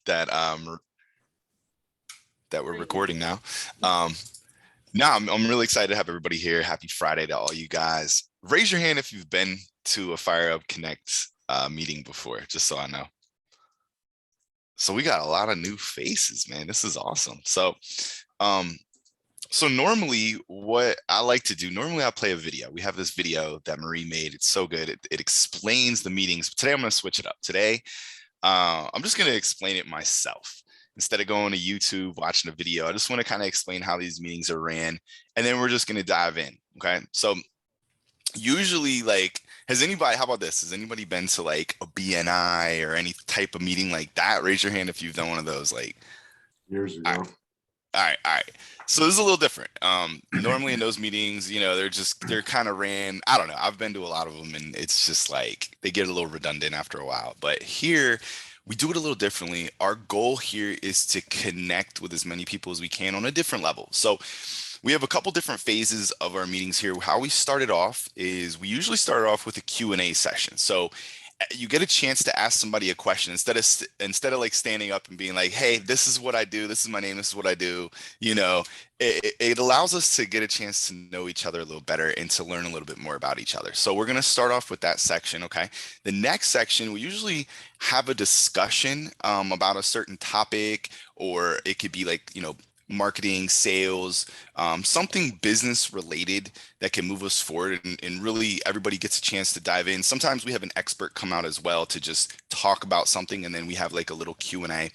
that that we're recording now. No, I'm really excited to have everybody here. Happy Friday to all you guys. Raise your hand if you've been to a Fire Up Connect meeting before, just so I know. So we got a lot of new faces, man. This is awesome. So normally what I like to do, normally I play a video. We have this video that Marie made. It's so good. It explains the meetings. But today I'm going to switch it up. Today, I'm just going to explain it myself. Instead of going to YouTube, watching a video, I just want to kind of explain how these meetings are ran. And then we're just going to dive in. Okay. So usually, like, how about this? Has anybody been to like a BNI or any type of meeting like that? Raise your hand if you've done one of those, like years ago. All right. So this is a little different. Normally in those meetings, they're kind of ran. I don't know. I've been to a lot of them and it's just like they get a little redundant after a while. But here we do it a little differently. Our goal here is to connect with as many people as we can on a different level. So we have a couple different phases of our meetings here. How we started off is we usually started off with a Q&A session. So you get a chance to ask somebody a question instead of like standing up and being like, hey, this is what I do, this is my name, this is what I do. It allows us to get a chance to know each other a little better and to learn a little bit more about each other. So we're going to start off with that section. Okay, the next section, we usually have a discussion about a certain topic, or it could be like marketing, sales, something business related that can move us forward, and really everybody gets a chance to dive in. Sometimes we have an expert come out as well to just talk about something, and then we have like a little Q&A.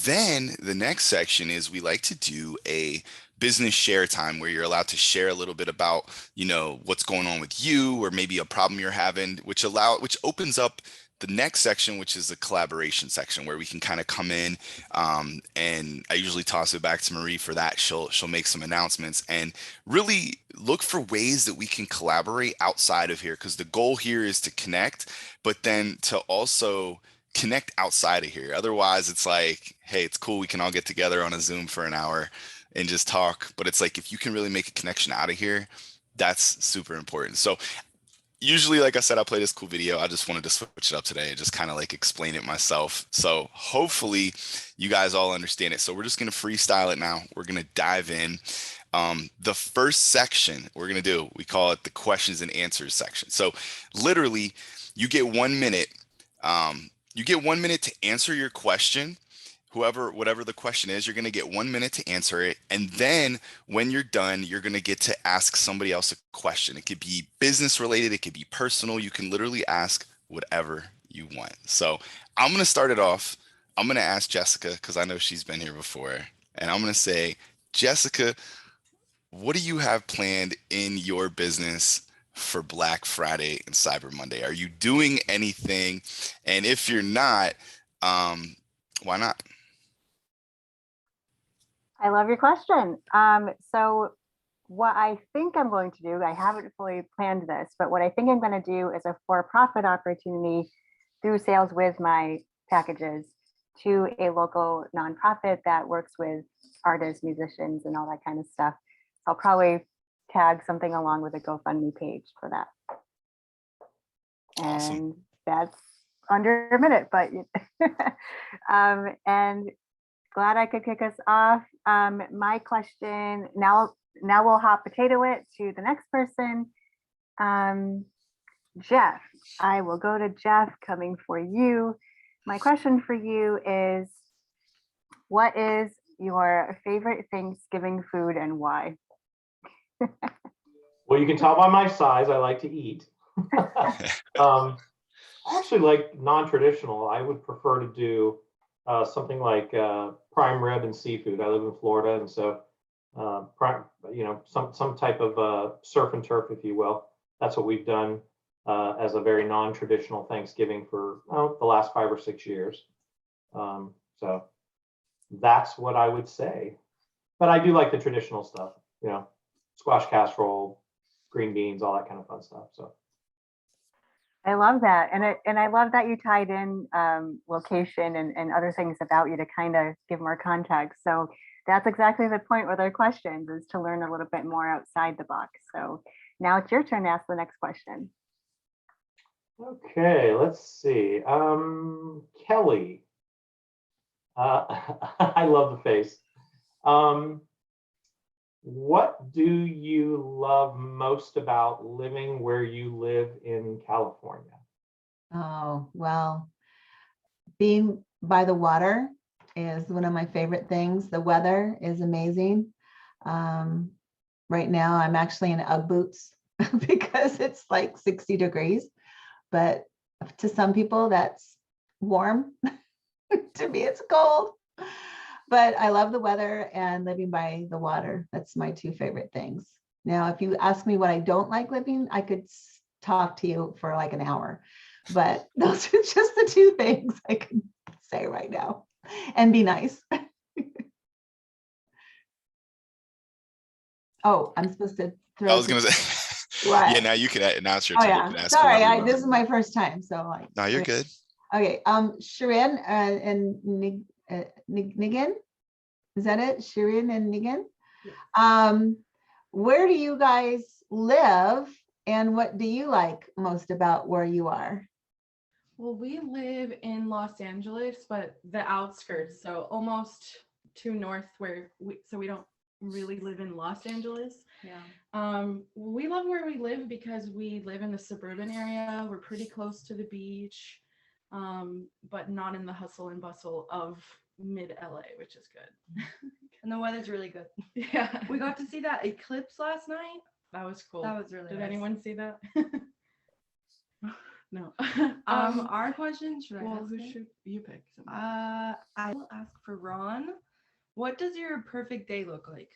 Then the next section is we like to do a business share time where you're allowed to share a little bit about what's going on with you, or maybe a problem you're having, which opens up the next section, which is the collaboration section, where we can kind of come in, and I usually toss it back to Marie for that. She'll make some announcements and really look for ways that we can collaborate outside of here, because the goal here is to connect, but then to also connect outside of here. Otherwise, it's like, hey, it's cool, we can all get together on a Zoom for an hour and just talk, but it's like if you can really make a connection out of here, that's super important. So usually, like I said, I play this cool video. I just wanted to switch it up today and just kind of like explain it myself. So hopefully you guys all understand it. So we're just going to freestyle it now. We're going to dive in. The first section we call it the questions and answers section. So literally you get 1 minute. You get 1 minute to answer your question. Whatever the question is, you're going to get 1 minute to answer it. And then when you're done, you're going to get to ask somebody else a question. It could be business related. It could be personal. You can literally ask whatever you want. So I'm going to start it off. I'm going to ask Jessica, because I know she's been here before. And I'm going to say, Jessica, what do you have planned in your business for Black Friday and Cyber Monday? Are you doing anything? And if you're not, why not? I love your question. So what I think I'm going to do, I haven't fully planned this, but what I think I'm going to do is a for-profit opportunity through Sales with my packages to a local nonprofit that works with artists, musicians, and all that kind of stuff. I'll probably tag something along with a GoFundMe page for that. Awesome. And that's under a minute, but and glad I could kick us off. My question now we'll hot potato it to the next person. Jeff, I will go to Jeff, coming for you. My question for you is, what is your favorite Thanksgiving food and why? Well, you can tell by my size, I like to eat. I actually like non-traditional. I would prefer to do something like prime rib and seafood. I live in Florida, and so some type of surf and turf, if you will. That's what we've done as a very non-traditional Thanksgiving for the last 5 or 6 years. So that's what I would say. But I do like the traditional stuff, squash casserole, green beans, all that kind of fun stuff. So I love that. And I love that you tied in location and other things about you to kind of give more context. So that's exactly the point with our questions, is to learn a little bit more outside the box. So now it's your turn to ask the next question. Okay, let's see. Kelly, I love the face. What do you love most about living where you live in California? Oh, well, being by the water is one of my favorite things. The weather is amazing. Right now, I'm actually in Ugg boots because it's like 60 degrees, but to some people that's warm. To me, it's cold. But I love the weather and living by the water. That's my two favorite things. Now, if you ask me what I don't like living, I could talk to you for like an hour. But those are just the two things I can say right now. And be nice. Oh, I'm supposed to throw. I was gonna say, What? yeah. Now you can. Now it's your Oh turn. You yeah. can ask Sorry, whoever you this want. is my first time, so like. No, you're good. Okay, Shirin and Nigan, is that it? Shirin and Nigan? Where do you guys live and what do you like most about where you are? Well, we live in Los Angeles, but the outskirts, so almost to north where we don't really live in Los Angeles. Yeah. We love where we live because we live in the suburban area. We're pretty close to the beach, but not in the hustle and bustle of mid LA, which is good. And the weather's really good. Yeah. We got to see that eclipse last night. That was cool. That was really Did nice. anyone see that? No. Our question, should I Well, ask who it? should you pick? I will ask for Ron. What does your perfect day look like?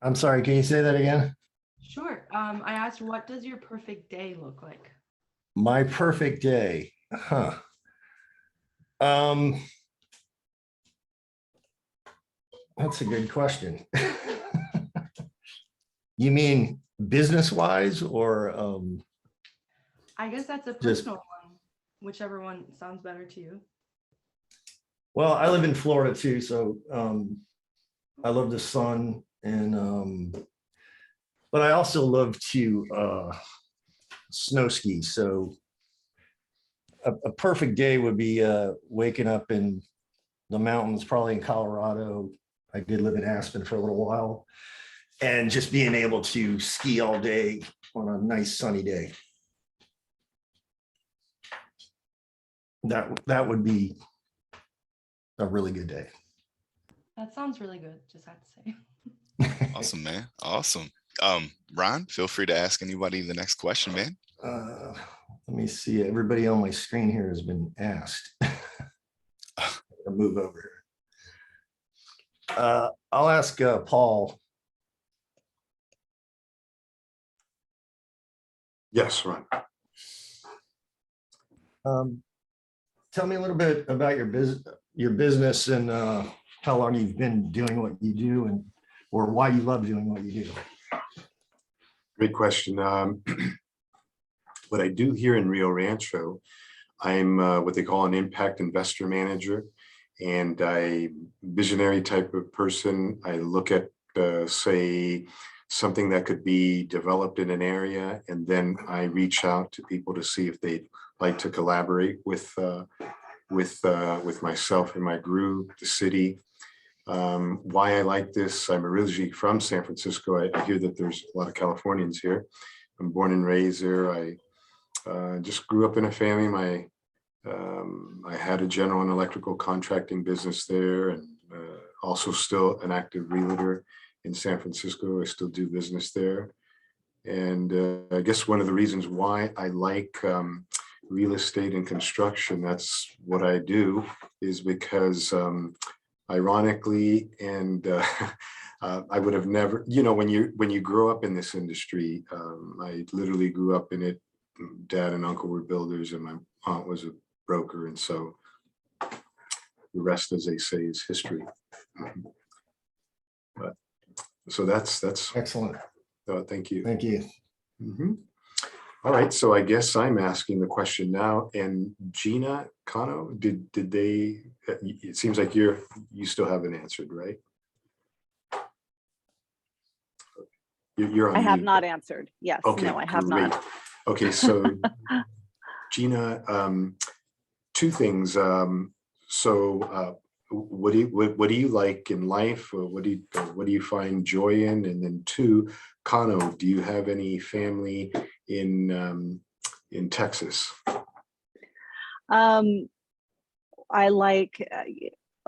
I'm sorry, can you say that again? Sure. I asked, what does your perfect day look like? My perfect day, huh? That's a good question. You mean business-wise or I guess that's a Just- personal one, whichever one sounds better to you. well, I live in Florida too, so I love the sun and but I also love to snow ski. So a perfect day would be waking up in the mountains, probably in Colorado. I did live in Aspen for a little while, and just being able to ski all day on a nice sunny day. That would be a really good day. That sounds really good, just have to say. Awesome, man. Awesome. Ron, feel free to ask anybody the next question, man. Let me see. Everybody on my screen here has been asked. I'll move over here. I'll ask Paul. Yes, Ron. Tell me a little bit about your business and how long you've been doing what you do, and or why you love doing what you do. Great question. What I do here in Rio Rancho, I'm what they call an impact investor manager, and I visionary type of person. I look at say something that could be developed in an area, and then I reach out to people to see if they'd like to collaborate with myself and my group, the city. Why I like this, I'm originally from San Francisco. I hear that there's a lot of Californians here. I'm born and raised there. I just grew up in a family. I had a general and electrical contracting business there, and also still an active realtor in San Francisco. I still do business there. And I guess one of the reasons why I like real estate and construction, that's what I do, is because ironically, and I would have never, when you grow up in this industry, I literally grew up in it. Dad and uncle were builders, and my aunt was a broker, and so the rest, as they say, is history. But so that's Excellent. thank you. Thank you. Mhm. All right, so I guess I'm asking the question now. And Gina Cano, did they? It seems like you still haven't answered, right? You're on I have mute. not answered. Yes, Okay, no, I have great. not. Okay, so Gina, two things. What do you like in life? Or what do you find joy in? And then two, Kano, do you have any family in Texas? I like,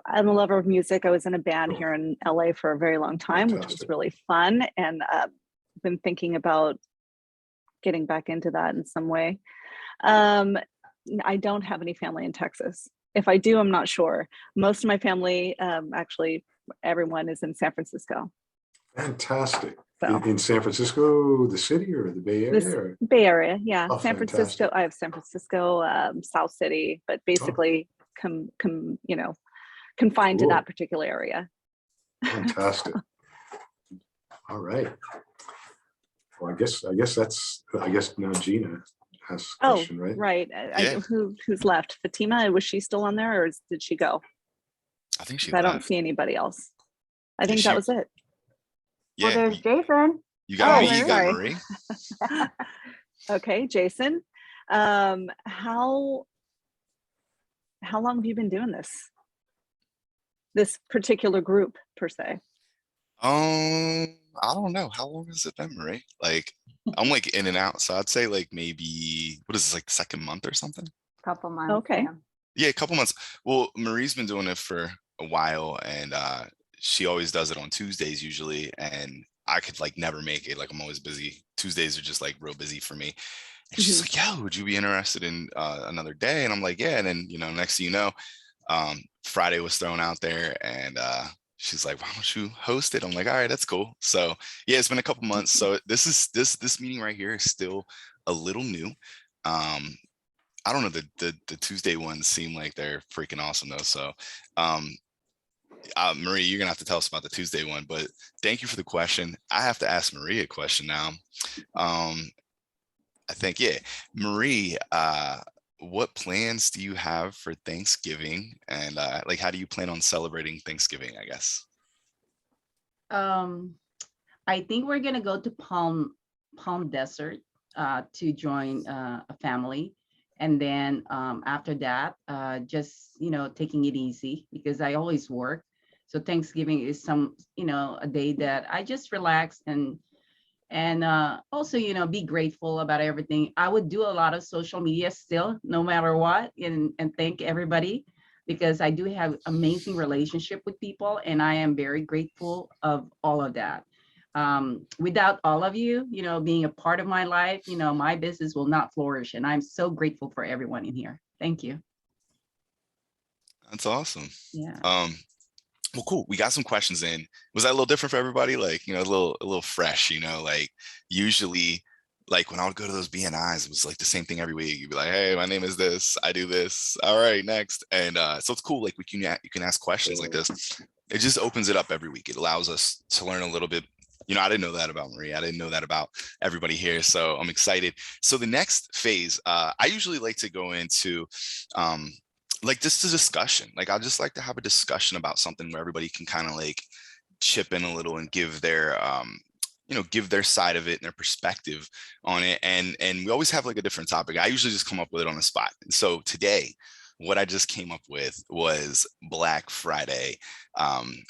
I'm a lover of music. I was in a band here in LA for a very long time, which was Fantastic. really fun. And been thinking about getting back into that in some way. I don't have any family in Texas. If I do, I'm not sure. Most of my family, actually, everyone is in San Francisco. Fantastic. So. In San Francisco, the city or the Bay Area? This Or? Bay Area, yeah. Oh, San Francisco. fantastic. I have San Francisco, South City, but basically, confined to Cool. that particular area. Fantastic. All right. Well, I guess now Gina has a Oh, question, right? right. Yeah. Who's left? Fatima, was she still on there, or did she go? I think she I don't left. see anybody else. I think she- that was it. Well, Yeah, there's Jason. you got Oh, me, you got sorry. Marie. Okay, Jason. How long have you been doing this particular group per se? I don't know. How long has it been, Marie? Like, I'm like in and out. So I'd say like maybe, what is this, like the second month or something? Couple months. Okay. yeah. Yeah, a couple months. Well, Marie's been doing it for a while, and she always does it on Tuesdays usually. And I could like never make it. Like I'm always busy. Tuesdays are just like real busy for me. And she's like, "Yo, would you be interested in another day?" And I'm like, "Yeah." And then next thing you know, Friday was thrown out there, and she's like, "Why don't you host it?" I'm like, "All right, that's cool." So yeah, it's been a couple months. So this meeting right here is still a little new. I don't know, the Tuesday ones seem like they're freaking awesome though. So Marie, you're gonna have to tell us about the Tuesday one, but thank you for the question. I have to ask Marie a question now. I think, yeah, Marie, what plans do you have for Thanksgiving, and like how do you plan on celebrating Thanksgiving, I guess? I think we're gonna go to Palm Desert to join a family. And then after that, just, taking it easy because I always work. So Thanksgiving is a day that I just relax and also, be grateful about everything. I would do a lot of social media still, no matter what, and thank everybody because I do have amazing relationship with people and I am very grateful of all of that. Without all of you, being a part of my life, my business will not flourish. And I'm so grateful for everyone in here. Thank you. That's awesome. Yeah. Well, cool. We got some questions in. Was that a little different for everybody? Like, a little fresh, like usually like when I would go to those BNIs, it was like the same thing every week. You'd be like, "Hey, my name is this. I do this. All right, next." And so it's cool. Like you can ask questions like this. It just opens it up every week. It allows us to learn a little bit. I didn't know that about Marie. I didn't know that about everybody here. So I'm excited. So the next phase, I usually like to go into like just a discussion. Like I just like to have a discussion about something where everybody can kind of like chip in a little and give their give their side of it and their perspective on it. And we always have like a different topic. I usually just come up with it on the spot. And so today, what I just came up with was Black Friday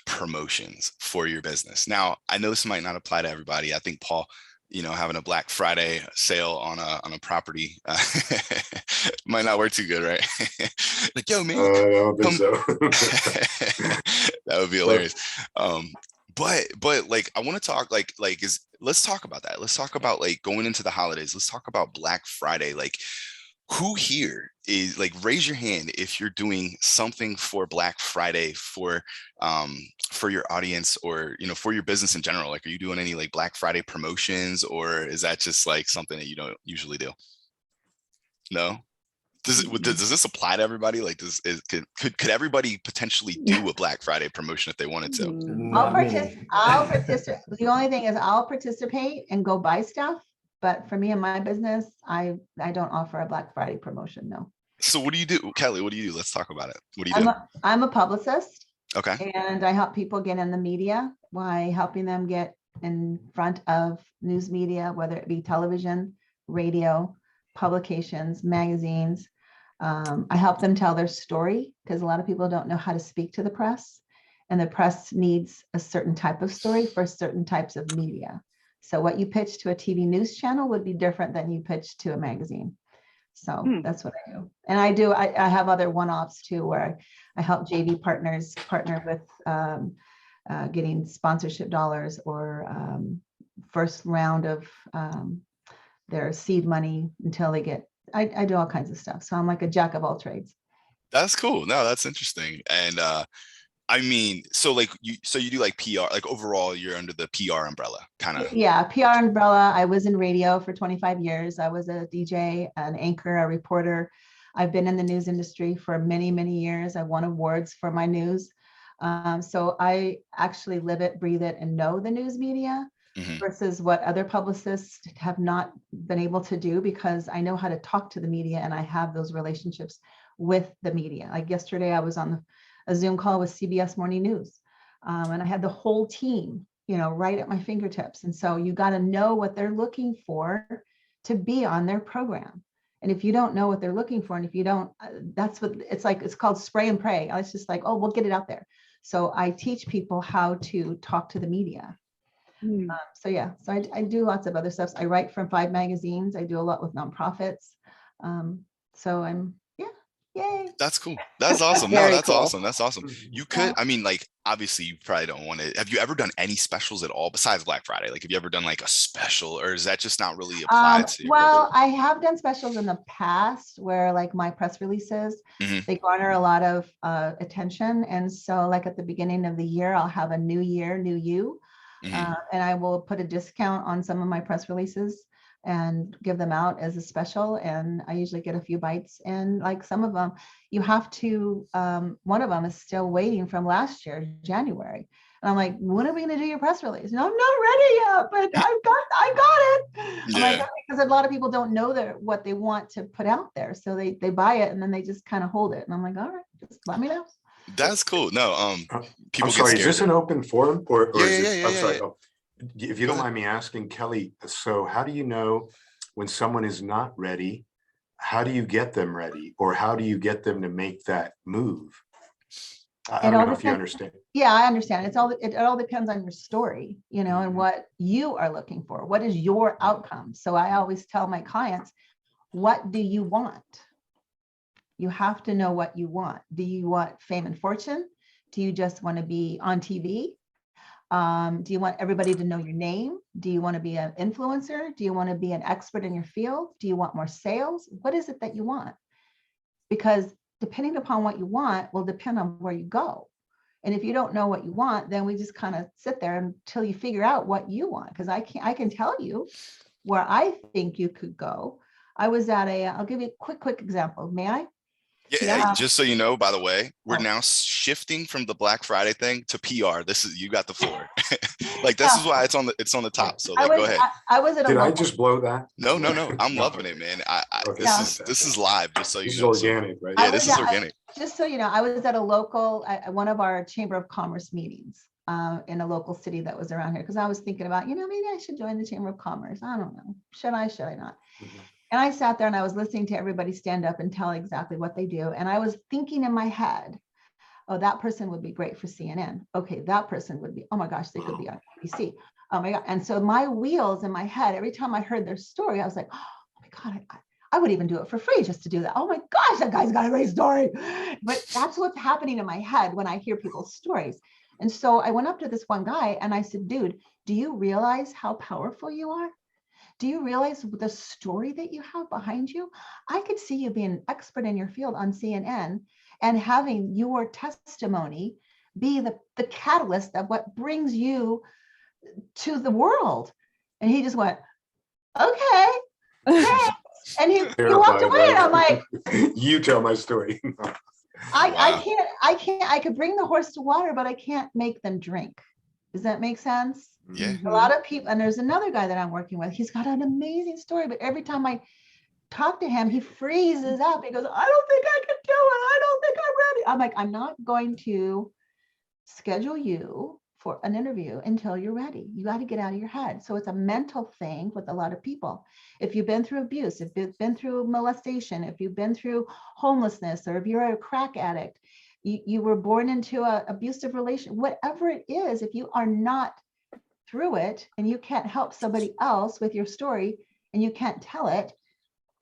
promotions for your business. Now, I know this might not apply to everybody. I think Paul, having a Black Friday sale on a property might not work too good, right? Like, "Yo, man, I don't think so. that would be hilarious." But like I want to talk let's talk about that. Let's talk about like going into the holidays. Let's talk about Black Friday. Like, who here is like, raise your hand if you're doing something for Black Friday for your audience or for your business in general. Like, are you doing any like Black Friday promotions, or is that just like something that you don't usually do? No? Does this apply to everybody? Like, could everybody potentially do a Black Friday promotion if they wanted to? Not me. I'll participate. The only thing is I'll participate and go buy stuff. But for me and my business, I don't offer a Black Friday promotion, no. So what do you do, Kelly? What do you do? Let's talk about it. What do you do? I'm a publicist. Okay. And I help people get in the media by helping them get in front of news media, whether it be television, radio, publications, magazines, I help them tell their story because a lot of people don't know how to speak to the press. And the press needs a certain type of story for certain types of media. So what you pitch to a TV news channel would be different than you pitch to a magazine. So that's what I do. And I have other one-offs too, where I help JV partners partner with getting sponsorship dollars or first round of their seed money until they get, I do all kinds of stuff. So I'm like a jack of all trades. That's cool. No, that's interesting. And I mean, so like you do like PR, like overall you're under the PR umbrella kind of. Yeah, PR umbrella. I was in radio for 25 years. I was a DJ, an anchor, a reporter. I've been in the news industry for many, many years. I won awards for my news. So I actually live it, breathe it, and know the news media versus what other publicists have not been able to do, because I know how to talk to the media and I have those relationships with the media. Like yesterday, I was on a Zoom call with CBS Morning News, and I had the whole team, right at my fingertips. And so you got to know what they're looking for to be on their program. And if you don't know what they're looking for, and if you don't, that's what it's like. It's called spray and pray. It's just like, oh, we'll get it out there. So I teach people how to talk to the media. So yeah, so I do lots of other stuff. I write for 5 magazines. I do a lot with nonprofits. So I'm, yay. That's cool. That's awesome. No, Very that's cool. awesome. That's awesome. You could, I mean, like, obviously you probably don't want to, have you ever done any specials at all besides Black Friday? Like, have you ever done like a special, or is that just not really applied to your Well, I have done specials in the past where like my press releases, they garner a lot of attention. And so like at the beginning of the year, I'll have a new year, new you. And I will put a discount on some of my press releases and give them out as a special. And I usually get a few bites. And like some of them, you have to, one of them is still waiting from last year, January. And I'm like, when are we going to do your press release? No, I'm not ready yet, but I got it. I'm like, because a lot of people don't know what they want to put out there. So they buy it and then they just kind of hold it. And I'm like, all right, just let me know. That's cool. No, people I'm sorry, get is this scared. an open forum or Yeah, is yeah, this, yeah, I'm sorry. yeah. Oh, if you don't mind me asking, Kelly, so how do you know when someone is not ready? How do you get them ready? Or how do you get them to make that move? I don't know if you understand. Yeah, I understand. It all depends on your story, and what you are looking for. What is your outcome? So I always tell my clients, what do you want? You have to know what you want. Do you want fame and fortune? Do you just want to be on TV? Do you want everybody to know your name? Do you want to be an influencer? Do you want to be an expert in your field? Do you want more sales? What is it that you want? Because depending upon what you want will depend on where you go. And if you don't know what you want, then we just kind of sit there until you figure out what you want. Because I can tell you where I think you could go. I was at I'll give you a quick example. May I? Yeah, hey, just so you know, by the way, we're now shifting from the Black Friday thing to PR. You got the floor. Like this is why it's on the top. So like, go ahead. Did I just blow that? No. I'm loving it, man. Okay. This is live, just so you know. This is organic, right? Yeah, this is organic. Just so you know, I was at a local, one of our Chamber of Commerce meetings in a local city that was around here. Because I was thinking about, maybe I should join the Chamber of Commerce. I don't know. Should I not? And I sat there and I was listening to everybody stand up and tell exactly what they do. And I was thinking in my head, oh, that person would be great for CNN. Okay, that person would be, oh my gosh, they could be on ABC. Oh my God. And so my wheels in my head, every time I heard their story, I was like, oh my God, I would even do it for free just to do that. Oh my gosh, that guy's got a great story. But that's what's happening in my head when I hear people's stories. And so I went up to this one guy and I said, dude, do you realize how powerful you are? Do you realize the story that you have behind you? I could see you being an expert in your field on CNN and having your testimony be the catalyst of what brings you to the world. And he just went, okay. And he walked away. And I'm like, you tell my story. I could bring the horse to water, but I can't make them drink. Does that make sense? Yeah. A lot of people, and there's another guy that I'm working with. He's got an amazing story, but every time I talk to him, he freezes up. He goes, I don't think I can do it. I don't think I'm ready. I'm like, I'm not going to schedule you for an interview until you're ready. You got to get out of your head. So it's a mental thing with a lot of people. If you've been through abuse, if you've been through molestation, if you've been through homelessness, or if you're a crack addict, you were born into an abusive relation, whatever it is, if you are not through it and you can't help somebody else with your story and you can't tell it,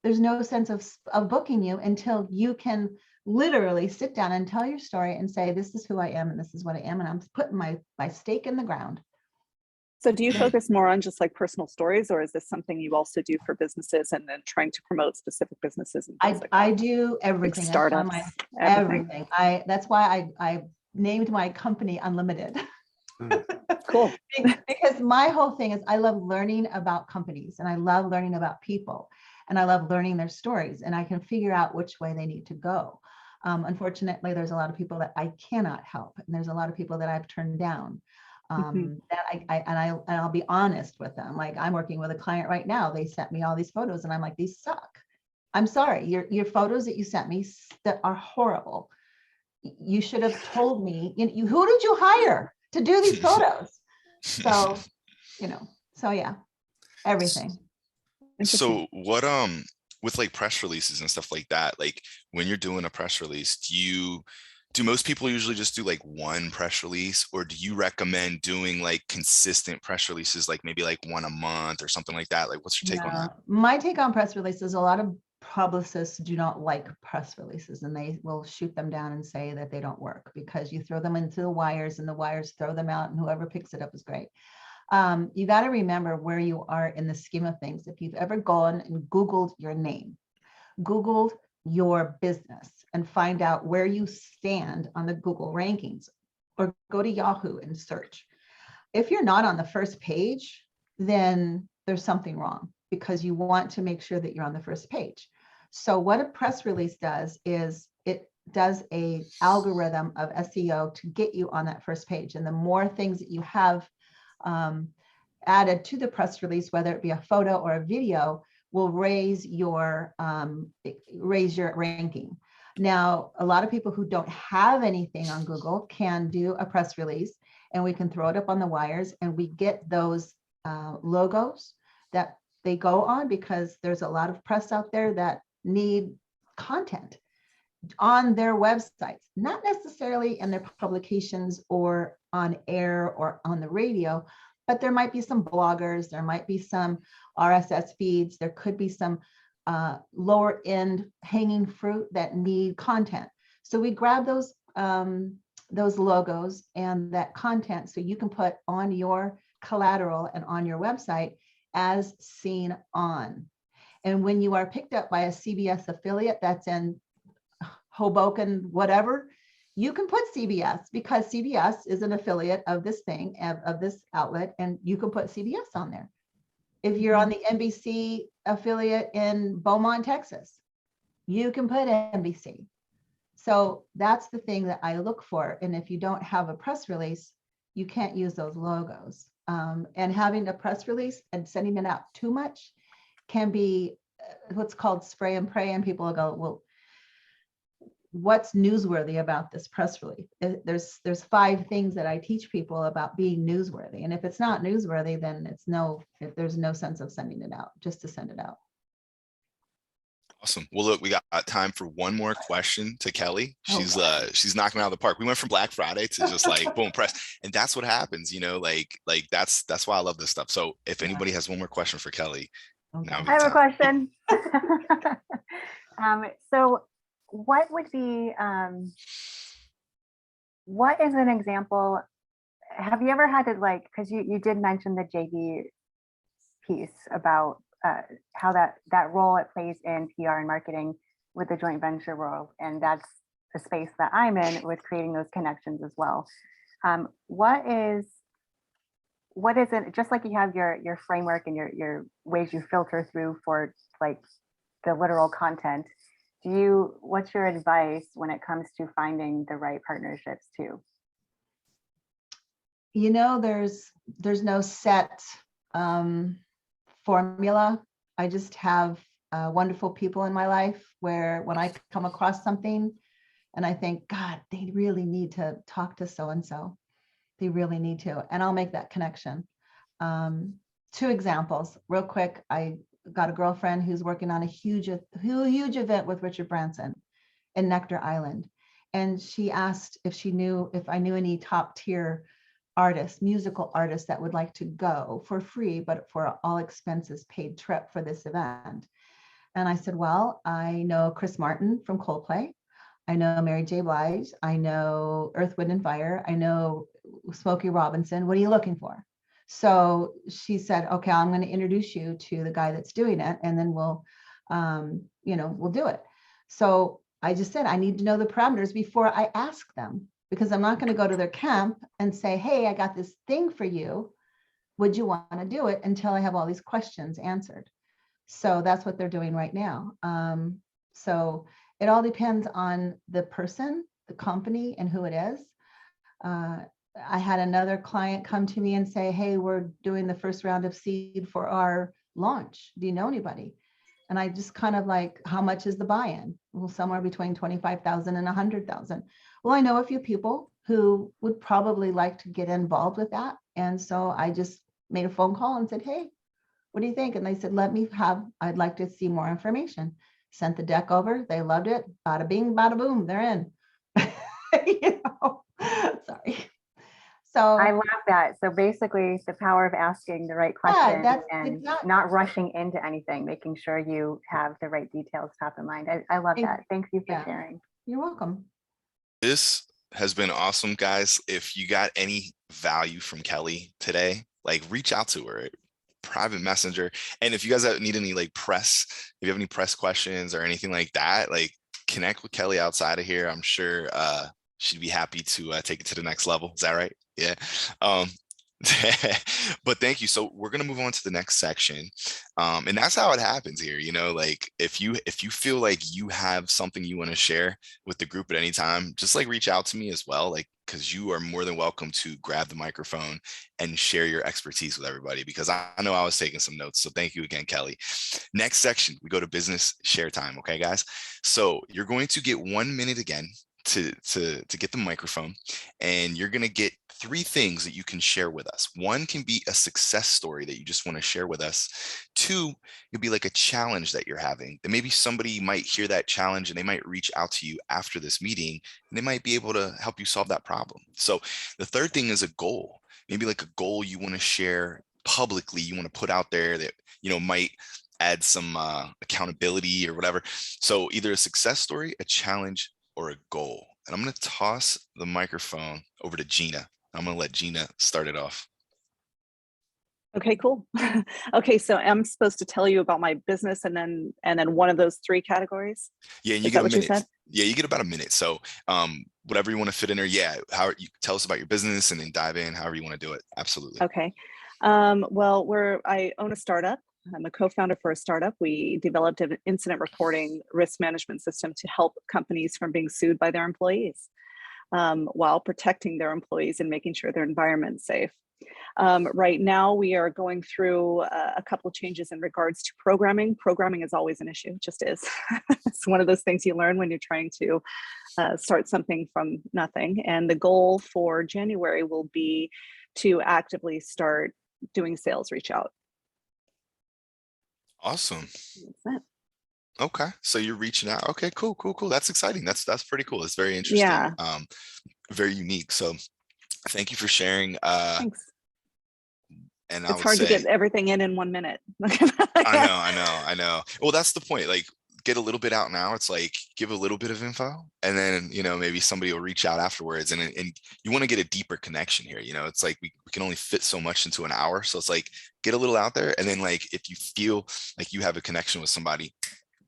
there's no sense of booking you until you can literally sit down and tell your story and say, this is who I am and this is what I am. And I'm putting my stake in the ground. So do you Yeah. focus more on just like personal stories, or is this something you also do for businesses and then trying to promote specific businesses? And things like I that? do Like everything. That's why startups, everything. everything. That's why I named my company Unlimited. Cool. Because my whole thing is I love learning about companies and I love learning about people and I love learning their stories, and I can figure out which way they need to go. Unfortunately, there's a lot of people that I cannot help, and there's a lot of people that I've turned down. That I'll be honest with them. Like, I'm working with a client right now. They sent me all these photos and I'm like, these suck. I'm sorry, your photos that you sent me that are horrible. You should have told me, who did you hire to do these photos? So, so yeah, everything. So what with like press releases and stuff like that, like when you're doing a press release, do most people usually just do like one press release, or do you recommend doing like consistent press releases, like maybe like one a month or something like that? Like, what's your take on that? My take on press releases, a lot of publicists do not like press releases, and they will shoot them down and say that they don't work because you throw them into the wires and the wires throw them out and whoever picks it up is great. You got to remember where you are in the scheme of things. If you've ever gone and Googled your name, Googled your business, and find out where you stand on the Google rankings, or go to Yahoo and search. If you're not on the first page, then there's something wrong, because you want to make sure that you're on the first page. So what a press release does is it does a algorithm of SEO to get you on that first page. And the more things that you have added to the press release, whether it be a photo or a video, will raise your ranking. Now, a lot of people who don't have anything on Google can do a press release, and we can throw it up on the wires, and we get those logos that they go on, because there's a lot of press out there that need content on their websites, not necessarily in their publications or on air or on the radio, but there might be some bloggers, there might be some RSS feeds, there could be some lower end hanging fruit that need content. So we grab those logos and that content so you can put on your collateral and on your website as seen on. And when you are picked up by a CBS affiliate that's in Hoboken, whatever, you can put CBS, because CBS is an affiliate of this thing, of this outlet, and you can put CBS on there. If you're on the NBC affiliate in Beaumont, Texas, you can put NBC. So that's the thing that I look for. And if you don't have a press release, you can't use those logos. And having a press release and sending it out too much can be what's called spray and pray. And people will go, well, what's newsworthy about this press release? There's 5 things that I teach people about being newsworthy. And if it's not newsworthy, then there's no sense of sending it out, just to send it out. Awesome. Well, look, we got time for one more question to Kelly. She's knocking it out of the park. We went from Black Friday to just like boom, press, and that's what happens, like that's why I love this stuff. So if anybody has one more question for Kelly, now I have a question. So what would be what is an example? Have you ever had to, like, because you did mention the JV piece about how that role it plays in PR and marketing with the joint venture world, and that's the space that I'm in with creating those connections as well. What is it, just like you have your framework and your ways you filter through for like the literal content, what's your advice when it comes to finding the right partnerships too? There's no set formula. I just have wonderful people in my life where when I come across something and I think, God, they really need to talk to so-and-so, They really need to, and I'll make that connection. 2 examples, real quick. I got a girlfriend who's working on a huge event with Richard Branson in Nectar Island. And she asked if I knew any top tier artists, musical artists that would like to go for free, but for all expenses paid trip for this event. And I said, well, I know Chris Martin from Coldplay. I know Mary J. Blige. I know Earth, Wind and Fire. I know Smokey Robinson. What are you looking for? So she said, okay, I'm going to introduce you to the guy that's doing it, and then we'll do it. So I just said, I need to know the parameters before I ask them, because I'm not going to go to their camp and say, hey, I got this thing for you. Would you want to do it, until I have all these questions answered? So that's what they're doing right now. So it all depends on the person, the company, and who it is. I had another client come to me and say, hey, we're doing the first round of seed for our launch. Do you know anybody? And I just kind of like, how much is the buy-in? Well, somewhere between 25,000 and 100,000. Well, I know a few people who would probably like to get involved with that. And so I just made a phone call and said, hey, what do you think? And they said, I'd like to see more information. Sent the deck over. They loved it. Bada bing, bada boom, they're in. Sorry. So I love that. So basically the power of asking the right question that's and exactly. not rushing into anything, making sure you have the right details top of mind. I love that. Thank you for Yeah. sharing. You're welcome. This has been awesome, guys. If you got any value from Kelly today, like reach out to her, private messenger. And if you guys need any like press, if you have any press questions or anything like that, like connect with Kelly outside of here. I'm sure she'd be happy to take it to the next level. Is that right? Yeah. But thank you. So we're gonna move on to the next section, and that's how it happens here. Like if you feel like you have something you want to share with the group at any time, just like reach out to me as well, like because you are more than welcome to grab the microphone and share your expertise with everybody, because I know I was taking some notes. So thank you again, Kelly. Next section, we go to business share time. Okay, guys. So you're going to get 1 minute again to get the microphone, and you're going to get 3 things that you can share with us. 1 can be a success story that you just want to share with us. 2, it'll be like a challenge that you're having, that maybe somebody might hear that challenge and they might reach out to you after this meeting, and they might be able to help you solve that problem. So the 3rd thing is a goal, maybe like a goal you want to share publicly, you want to put out there that might add some accountability or whatever. So either a success story, a challenge, or a goal. And I'm going to toss the microphone over to Gina. I'm going to let Gina start it off. Okay, cool. Okay, so I'm supposed to tell you about my business and then one of those 3 categories. Yeah, and you Is get that a what you minute. said? Yeah, you get about a minute. So whatever you want to fit in there. Yeah, how you tell us about your business and then dive in however you want to do it. Absolutely. Okay. Well, I own a startup. I'm a co-founder for a startup. We developed an incident reporting risk management system to help companies from being sued by their employees, while protecting their employees and making sure their environment's safe. Right now, we are going through a couple of changes in regards to programming. Programming is always an issue, it just is. It's one of those things you learn when you're trying to start something from nothing. And the goal for January will be to actively start doing sales reach out. Awesome. That's it. Okay, so you're reaching out. Okay, cool. That's exciting. That's pretty cool. It's very interesting. Yeah. Very unique. So thank you for sharing. Thanks. And I It's would hard to say, get everything in 1 minute. I know. Well, that's the point. Like, get a little bit out now. It's like give a little bit of info, and then maybe somebody will reach out afterwards, and you want to get a deeper connection here. It's like we can only fit so much into an hour, so it's like get a little out there, and then like if you feel like you have a connection with somebody,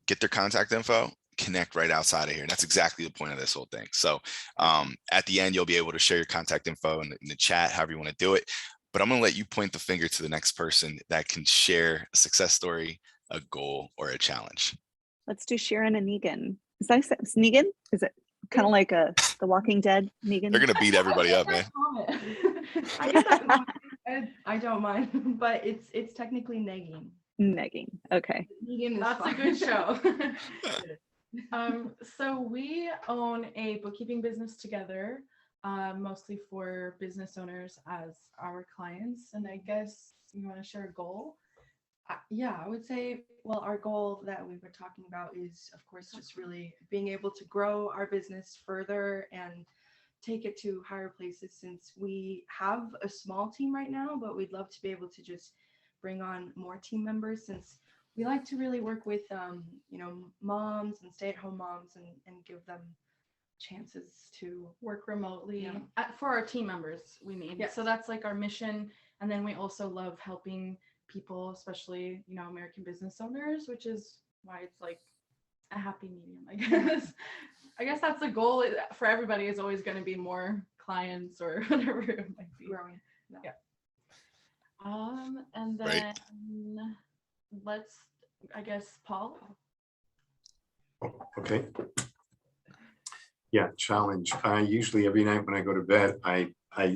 get their contact info, connect right outside of here. And that's exactly the point of this whole thing. So at the end, you'll be able to share your contact info in the chat, however you want to do it. But I'm going to let you point the finger to the next person that can share a success story, a goal, or a challenge. Let's do Sharon and Negan. Is that Negan? Is it kind of like The Walking Dead, Negan? They're going to beat everybody up, man. I get that comment. I don't mind, but it's technically negging. Negging. Okay. Negan is That's fine. a good show. So we own a bookkeeping business together. mostly for business owners as our clients. And I guess you want to share a goal? Yeah, I would say, well, our goal that we were talking about is, of course, just really being able to grow our business further and take it to higher places, since we have a small team right now, but we'd love to be able to just bring on more team members, since we like to really work with, moms and stay-at-home moms and give them chances to Work remotely. for our team members we mean. Yes. So that's like our mission. And then we also love helping people, especially, American business owners, which is why it's like a happy medium, I guess. I guess that's the goal for everybody, is always going to be more clients or whatever it might be. Growing. And Right. then let's, I guess, Paul. Okay. Yeah, challenge. I usually every night when I go to bed, I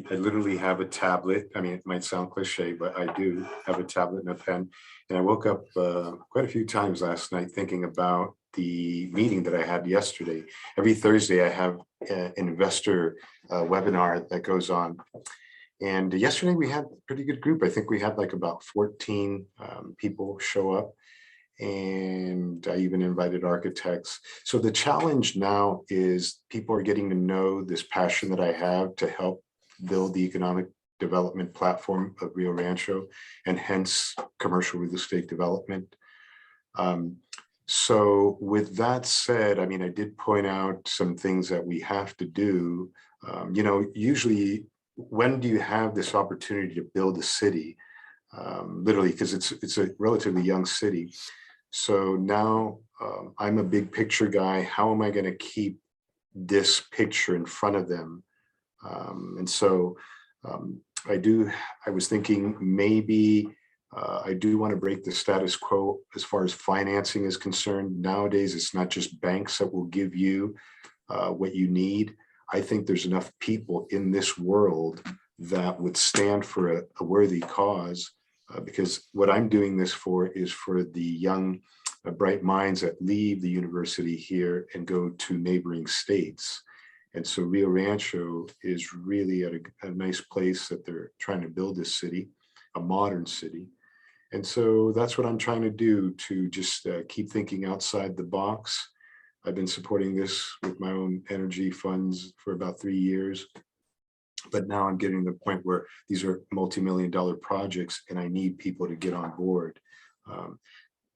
literally have a tablet. I mean, it might sound cliche, but I do have a tablet and a pen. And I woke up quite a few times last night thinking about the meeting that I had yesterday. Every Thursday, I have an investor webinar that goes on. And yesterday we had a pretty good group. I think we had like about 14 people show up. And I even invited architects. So the challenge now is people are getting to know this passion that I have to help build the economic development platform of Rio Rancho, and hence commercial real estate development. So with that said, I mean, I did point out some things that we have to do. Usually when do you have this opportunity to build a city? Literally, because it's a relatively young city. So now I'm a big picture guy. How am I going to keep this picture in front of them? And so I was thinking maybe I do want to break the status quo as far as financing is concerned. Nowadays, it's not just banks that will give you what you need. I think there's enough people in this world that would stand for a worthy cause. Because what I'm doing this for is for the young, bright minds that leave the university here and go to neighboring states. And so Rio Rancho is really at a nice place that they're trying to build this city, a modern city. And so that's what I'm trying to do, to just keep thinking outside the box. I've been supporting this with my own energy funds for about 3 years. But now I'm getting to the point where these are multi-million-dollar projects and I need people to get on board.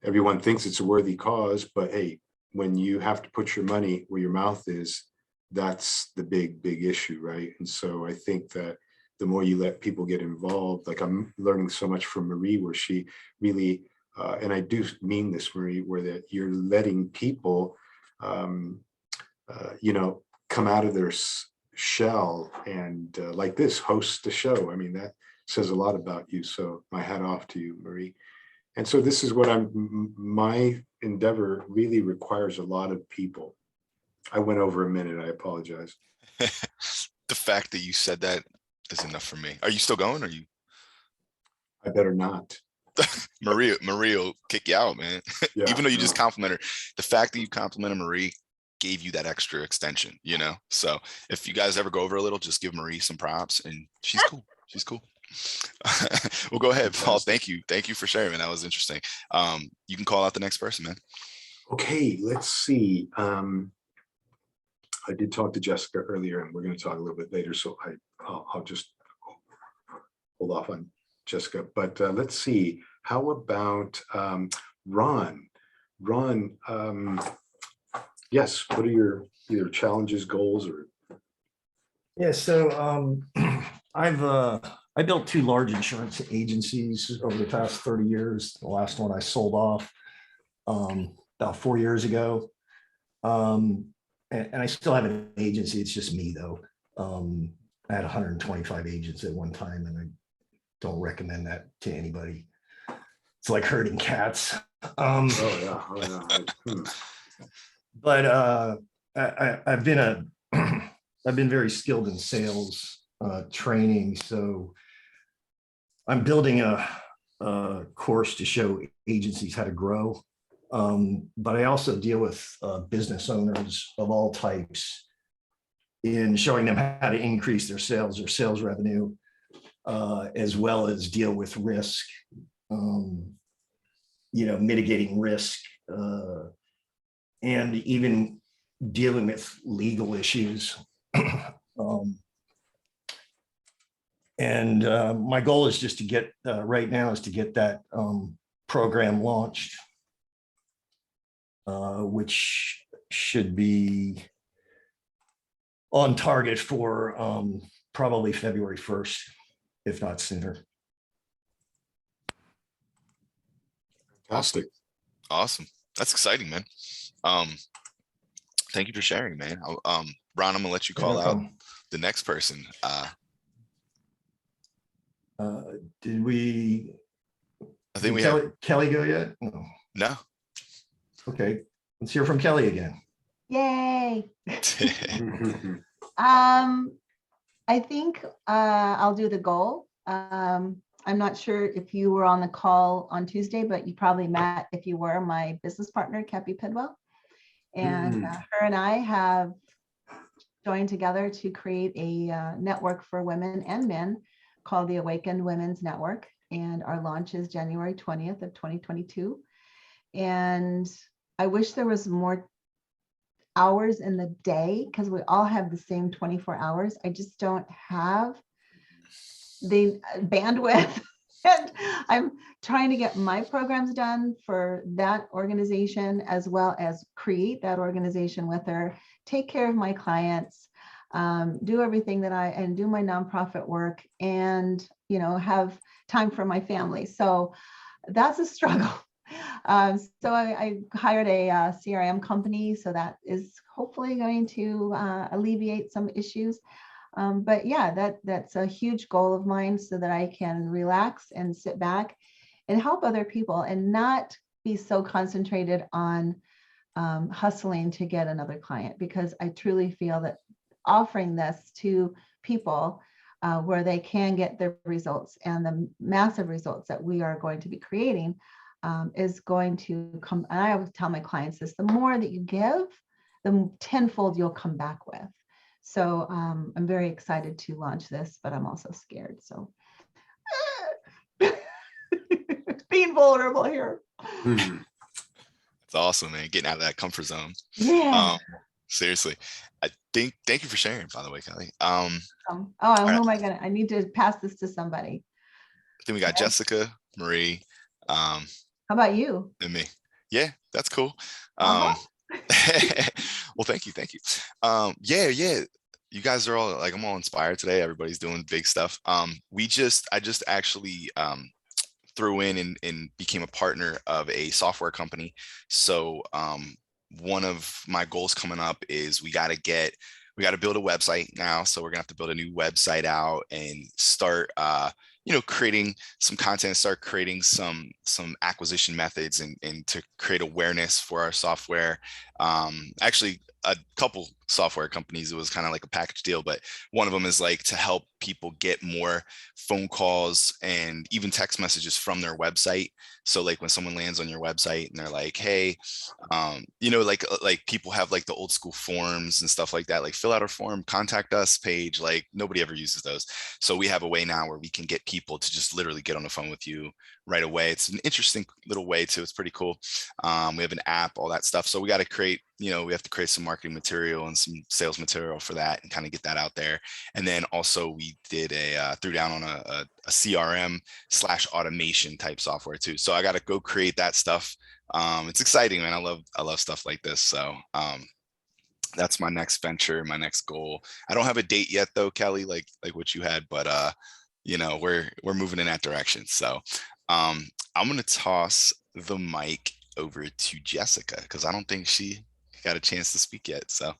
Everyone thinks it's a worthy cause, but hey, when you have to put your money where your mouth is, that's the big issue, right? And so I think that the more you let people get involved, like I'm learning so much from Marie, where she really, and I do mean this, Marie, where that you're letting people, come out of their shell and like this, host the show. I mean, that says a lot about you. So my hat off to you, Marie. And so this is what my endeavor really requires a lot of people. I went over a minute, I apologize. The fact that you said that is enough for me. Are you still going? Or you? I better not. Maria will kick you out, man. Yeah, Even though you just no. complimented her. The fact that you complimented Marie gave you that extra extension, So if you guys ever go over a little, just give Marie some props, and she's cool. She's cool. Well, go ahead, Paul. Thank you for sharing, man. That was interesting. You can call out the next person, man. Okay, let's see. I did talk to Jessica earlier, and we're going to talk a little bit later, so I'll just hold off on Jessica. But let's see. How about Ron? Ron, yes, what are your either challenges, goals, or? Yeah, so I built 2 large insurance agencies over the past 30 years. The last one I sold off about 4 years ago. And I still have an agency. It's just me, though. I had 125 agents at one time, and I don't recommend that to anybody. It's like herding cats. But I've been very skilled in sales training. So I'm building a course to show agencies how to grow. But I also deal with business owners of all types. in showing them how to increase their sales revenue, as well as deal with risk, mitigating risk, and even dealing with legal issues. My goal is just to get, right now is to get that program launched, which should be on target for probably February 1st, if not sooner. Fantastic. Awesome. That's exciting, man. Thank you for sharing, man. Ron, I'm gonna let you Yeah, call no out problem. the next person. Did we, I think we have, Kelly go yet? No. no. Okay, let's hear from Kelly again. Yay. I think I'll do the goal. I'm not sure if you were on the call on Tuesday, but you probably met, if you were, my business partner, Kepi Pidwell. And her and I have joined together to create a network for women and men called the Awakened Women's Network. And our launch is January 20th of 2022. And I wish there was more hours in the day, because we all have the same 24 hours. I just don't have the bandwidth. And I'm trying to get my programs done for that organization, as well as create that organization with her, take care of my clients, do everything that and do my nonprofit work, and, have time for my family. So that's a struggle. So I hired a CRM company, so that is hopefully going to alleviate some issues. But yeah, that's a huge goal of mine, so that I can relax and sit back and help other people and not be so concentrated on hustling to get another client, because I truly feel that offering this to people where they can get their results, and the massive results that we are going to be creating, is going to come. And I always tell my clients this: the more that you give, the tenfold you'll come back with. So I'm very excited to launch this, but I'm also scared. So being vulnerable here. It's awesome, man. Getting out of that comfort zone. Yeah. Seriously. Thank you for sharing, by the way, Kelly. Oh, right. who am I I need to pass this to somebody. I think we got Jessica, Marie, How about you? and me. Yeah, that's cool. Uh-huh. Well, thank you. Yeah. You guys are all like, I'm all inspired today. Everybody's doing big stuff. I just actually threw in and became a partner of a software company. So one of my goals coming up is we got to build a website now. So we're gonna have to build a new website out and start creating some content, start creating some acquisition methods and to create awareness for our software. Actually, a couple software companies, it was kind of like a package deal, but one of them is like to help people get more phone calls and even text messages from their website. So like when someone lands on your website and they're like, hey, like people have like the old school forms and stuff like that, like fill out a form, contact us page, like nobody ever uses those. So we have a way now where we can get people to just literally get on the phone with you right away. It's an interesting little way too. It's pretty cool. We have an app, all that stuff. So we got to create, we have to create some marketing material and some sales material for that and kind of get that out there. And then also we did threw down on a CRM/automation type software too. So I got to go create that stuff. It's exciting, man. I love stuff like this. So that's my next venture, my next goal. I don't have a date yet though, Kelly, like what you had, but we're moving in that direction. So I'm gonna toss the mic over to Jessica because I don't think she got a chance to speak yet. So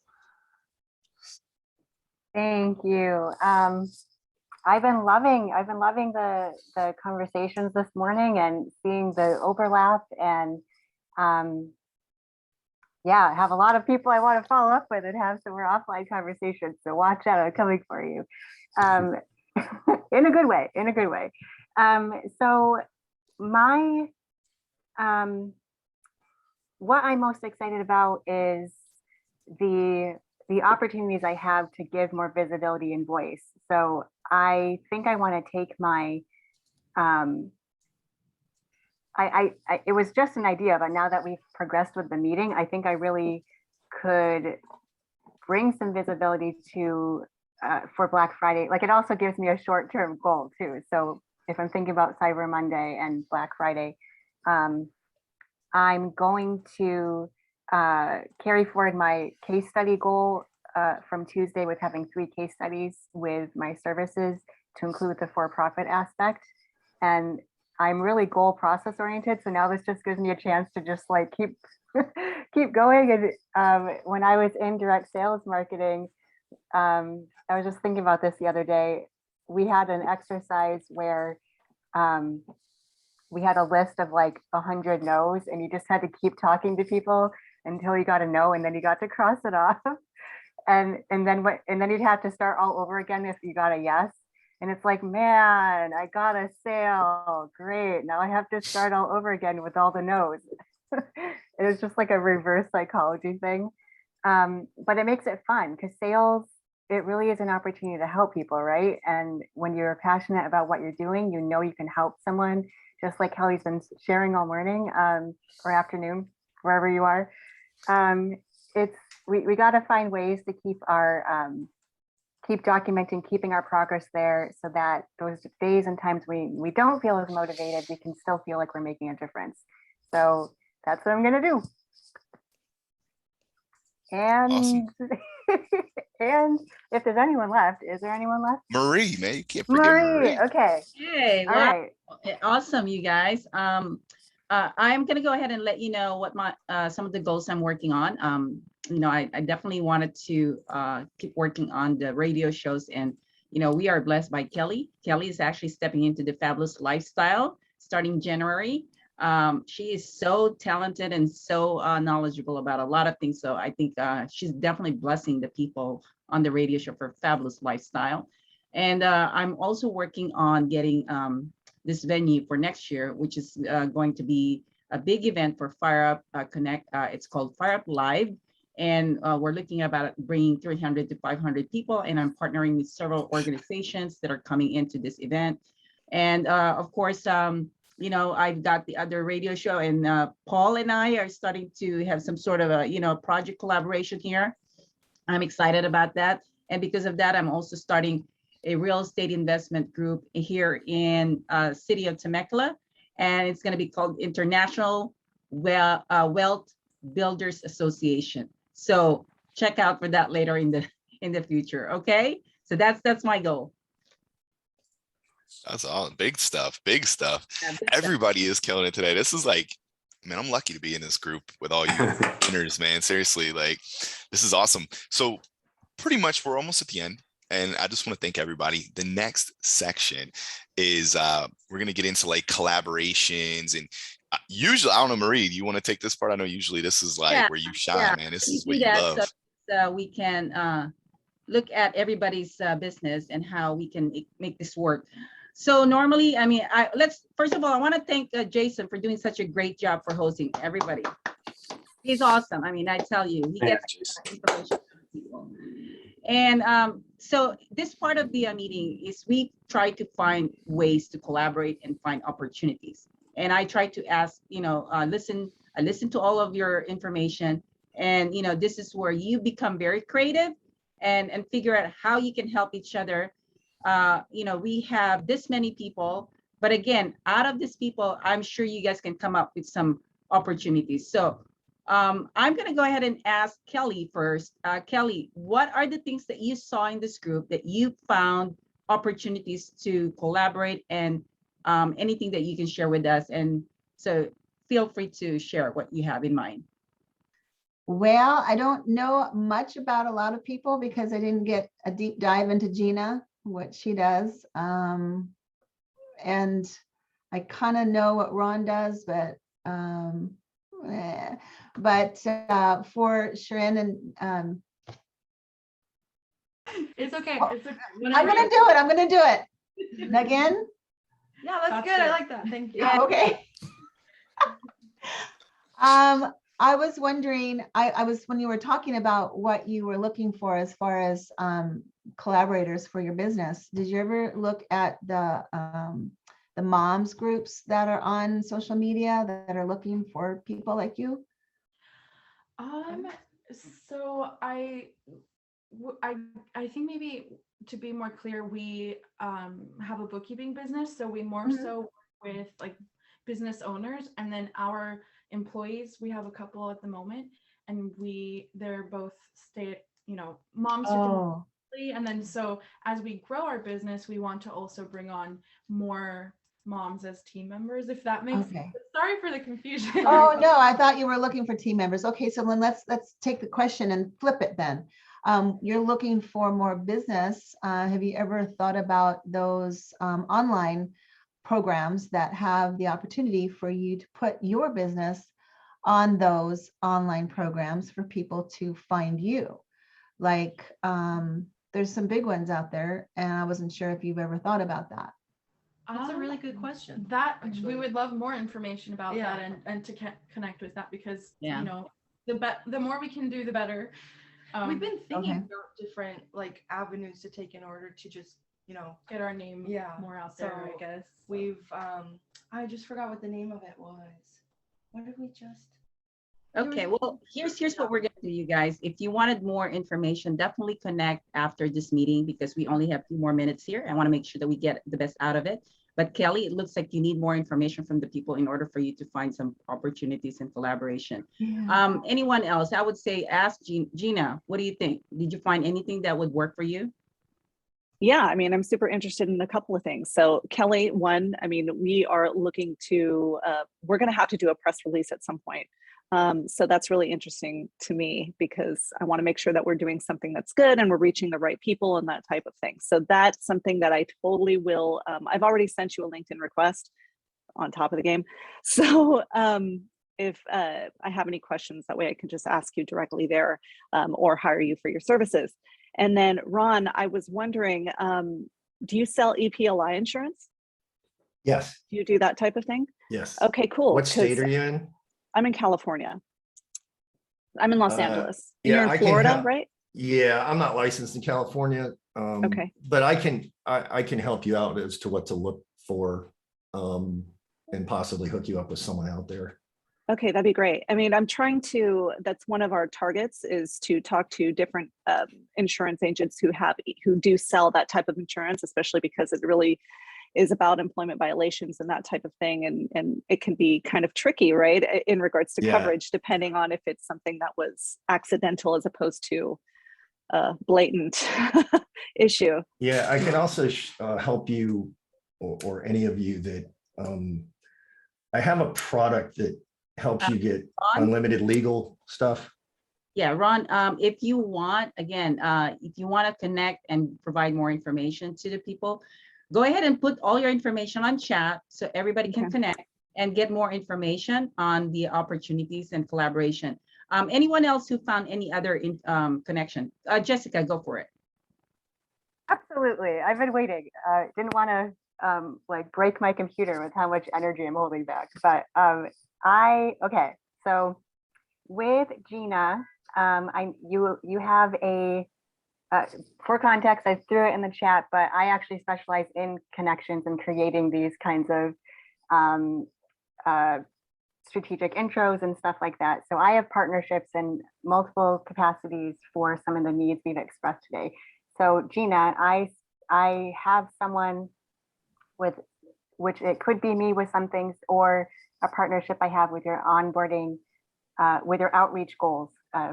Thank you. I've been loving the conversations this morning and seeing the overlap, and yeah, I have a lot of people I want to follow up with and have some more offline conversations. So watch out, I'm coming for you. In a good way, so my what I'm most excited about is the the opportunities I have to give more visibility and voice. So I think I want to take my, it was just an idea, but now that we've progressed with the meeting, I think I really could bring some visibility to, for Black Friday. Like, it also gives me a short-term goal too. So if I'm thinking about Cyber Monday and Black Friday, I'm going to carry forward my case study goal from Tuesday with having 3 case studies with my services to include the for-profit aspect. And I'm really goal process oriented. So now this just gives me a chance to just like keep going. And when I was in direct sales marketing, I was just thinking about this the other day. We had an exercise where we had a list of like 100 no's, and you just had to keep talking to people until you got a no, and then you got to cross it off. And then you'd have to start all over again if you got a yes. And it's like, man, I got a sale. Great. Now I have to start all over again with all the no's. It was just like a reverse psychology thing. But it makes it fun because sales, it really is an opportunity to help people, right? And when you're passionate about what you're doing, you know you can help someone, just like Kelly's been sharing all morning or afternoon, wherever you are. We got to find ways to keep our keep documenting, keeping our progress there, so that those days and times we don't feel as motivated, we can still feel like we're making a difference. So that's what I'm gonna do. And Awesome. and if there's anyone left, is there anyone left? Marie, man, you can't forget Marie. Marie. Okay. Hey, All wow. right. Awesome, you guys. I'm gonna go ahead and let you know what my some of the goals I'm working on. You know, I definitely wanted to keep working on the radio shows, and you know, we are blessed by Kelly. Kelly is actually stepping into the Fabulous Lifestyle starting January. She is so talented and so knowledgeable about a lot of things. So I think she's definitely blessing the people on the radio show for Fabulous Lifestyle. And I'm also working on getting this venue for next year, which is going to be a big event for Fire Up Connect. It's called Fire Up Live. And we're looking about bringing 300 to 500 people. And I'm partnering with several organizations that are coming into this event. And of course, you know, I've got the other radio show, and Paul and I are starting to have some sort of a, you know, project collaboration here. I'm excited about that. And because of that, I'm also starting a real estate investment group here in city of Temecula. And it's going to be called International Wealth Builders Association. So check out for that later in the future. Okay. So that's my goal. That's all big stuff. Big stuff. Yeah, big stuff. Everybody is killing it today. This is like, man, I'm lucky to be in this group with all you winners, man. Seriously, like, this is awesome. So pretty much we're almost at the end. And I just want to thank everybody. The next section is we're going to get into like collaborations, and usually, I don't know, Marie, do you want to take this part? I know usually this is like where you shine, man. This is what you love. So we can look at everybody's business and how we can make this work. So normally, I mean, first of all, I want to thank Jason for doing such a great job for hosting everybody. He's awesome. I mean, I tell you, he gets information from people. And so this part of the meeting is we try to find ways to collaborate and find opportunities. And I try to ask, you know, I listen to all of your information. And, you know, this is where you become very creative and figure out how you can help each other. You know, we have this many people, but again, out of these people, I'm sure you guys can come up with some opportunities. So I'm going to go ahead and ask Kelly first. Kelly, what are the things that you saw in this group that you found opportunities to collaborate, and anything that you can share with us? And so feel free to share what you have in mind. Well, I don't know much about a lot of people because I didn't get a deep dive into Gina, what she does. And I kind of know what Ron does, but for Sharon and It's okay. It's okay. I'm gonna do it. Again? Yeah, that's good. I like that. Thank you. Yeah, okay. I was wondering, I was, when you were talking about what you were looking for as far as collaborators for your business, did you ever look at the moms groups that are on social media that are looking for people like you? So I think maybe to be more clear, we have a bookkeeping business, so we more Mhm. so work with like business owners, and then our employees, we have a couple at the moment, and they're both moms to Oh, family, and then so as we grow our business, we want to also bring on more moms as team members, if that makes sense. okay. Sorry for the confusion. Oh, no, I thought you were looking for team members. Okay, so then let's take the question and flip it then. You're looking for more business. Have you ever thought about those online programs that have the opportunity for you to put your business on those online programs for people to find you? Like, there's some big ones out there, and I wasn't sure if you've ever thought about that. That's a really good question. That actually. we would love more information about Yeah. that and to connect with that, because Yeah. the more we can do, the better. We've been thinking Okay. about different like avenues to take in order to just, get our name more out there, I So guess. we've I just forgot what the name of it was. What did we just? Okay, well, here's what we're gonna do, you guys. If you wanted more information, definitely connect after this meeting because we only have 2 more minutes here. I want to make sure that we get the best out of it. But Kelly, it looks like you need more information from the people in order for you to find some opportunities and collaboration. Yeah. Anyone else? I would say ask Gina, what do you think? Did you find anything that would work for you? Yeah, I mean, I'm super interested in a couple of things. So Kelly, one, I mean, we are looking to, we're going to have to do a press release at some point. So that's really interesting to me because I want to make sure that we're doing something that's good and we're reaching the right people and that type of thing. So that's something that I totally will, I've already sent you a LinkedIn request on top of the game. So if I have any questions, that way I can just ask you directly there or hire you for your services. And then Ron, I was wondering, do you sell EPLI insurance? Yes, Do you do that type of thing? yes. Okay, cool. What state 'cause are you in? I'm in California. I'm in Los Angeles. And yeah, you're I in can Florida, help. right? Yeah, I'm not licensed in California. Okay. But I can help you out as to what to look for and possibly hook you up with someone out there. Okay, that'd be great. I mean, I'm trying to, that's one of our targets is to talk to different insurance agents who do sell that type of insurance, especially because it really is about employment violations and that type of thing. And it can be kind of tricky, right? In regards to Yeah. coverage, depending on if it's something that was accidental as opposed to a blatant issue. Yeah, I can also help you or any of you that I have a product that helps you get Ron? unlimited legal stuff. Yeah, Ron, if you want, again, if you want to connect and provide more information to the people, go ahead and put all your information on chat so everybody can Okay. connect and get more information on the opportunities and collaboration. Anyone else who found any other connection? Jessica, go for it. Absolutely. I've been waiting. Didn't want to like break my computer with how much energy I'm holding back. But okay. So with Gina, you have a for context, I threw it in the chat, but I actually specialize in connections and creating these kinds of strategic intros and stuff like that. So I have partnerships in multiple capacities for some of the needs we've expressed today. So Gina, I have someone with, which it could be me with some things, or a partnership I have with your onboarding, with your outreach goals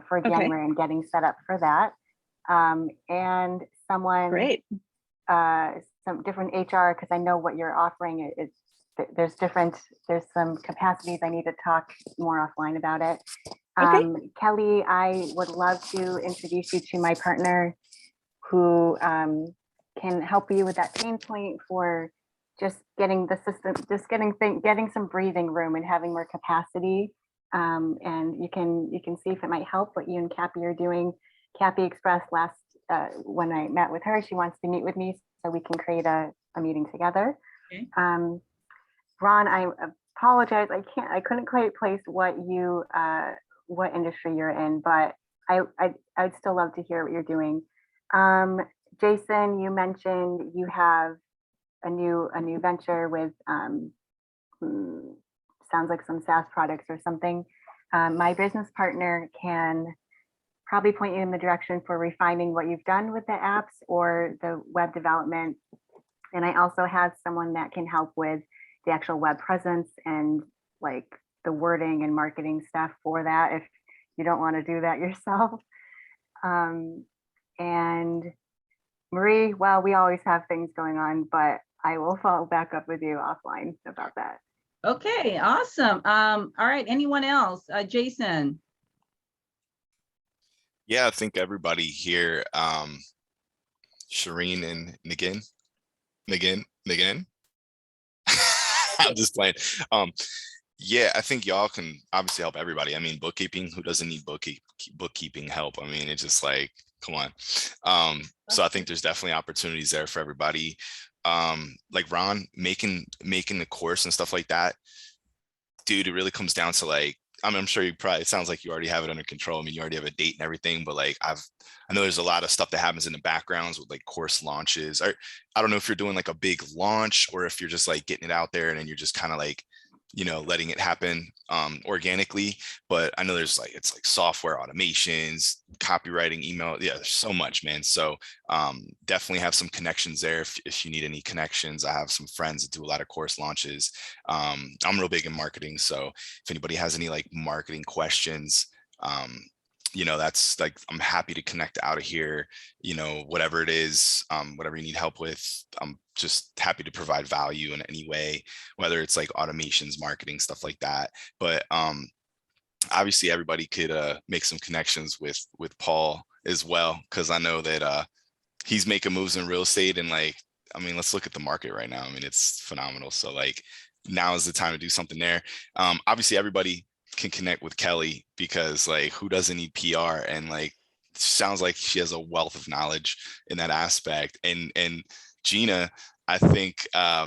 for Okay. January and getting set up for that. And someone, Great. some different HR, because I know what you're offering is there's some capacities I need to talk more offline about it. Okay. Kelly, I would love to introduce you to my partner who can help you with that pain point for just getting the system, just getting some breathing room and having more capacity. And you can see if it might help what you and Cappy are doing. Cappy expressed last when I met with her, she wants to meet with me so we can create a meeting together. Okay. Ron, I apologize. I couldn't quite place what you what industry you're in, but I'd still love to hear what you're doing. Jason, you mentioned you have a new venture with sounds like some SaaS products or something. My business partner can probably point you in the direction for refining what you've done with the apps or the web development. And I also have someone that can help with the actual web presence and like the wording and marketing stuff for that if you don't want to do that yourself. And Marie, well, we always have things going on, but I will follow back up with you offline about that. Okay, awesome. All right, anyone else? Jason? Yeah, I think everybody here, Shireen and Nagin. I'm just playing. Yeah, I think y'all can obviously help everybody. I mean, bookkeeping, who doesn't need bookkeeping help? I mean, it's just like, come on. So I think there's definitely opportunities there for everybody. Like Ron, making the course and stuff like that, dude, it really comes down to like, I mean, I'm sure it sounds like you already have it under control. I mean, you already have a date and everything, but like I know there's a lot of stuff that happens in the backgrounds with like course launches. I don't know if you're doing like a big launch or if you're just like getting it out there and then you're just kind of like, you know, letting it happen organically. But I know there's like, it's like software automations, copywriting, email. Yeah, there's so much, man. So definitely have some connections there. If you need any connections, I have some friends that do a lot of course launches. I'm real big in marketing. So if anybody has any like marketing questions, you know, that's like, I'm happy to connect out of here, you know, whatever it is, whatever you need help with, I'm just happy to provide value in any way, whether it's like automations, marketing, stuff like that. But obviously everybody could make some connections with Paul as well, because I know that he's making moves in real estate. And like, I mean, let's look at the market right now. I mean, it's phenomenal. So like, now is the time to do something there. Obviously everybody can connect with Kelly, because like, who doesn't need PR? And like, sounds like she has a wealth of knowledge in that aspect. And Gina, I think, I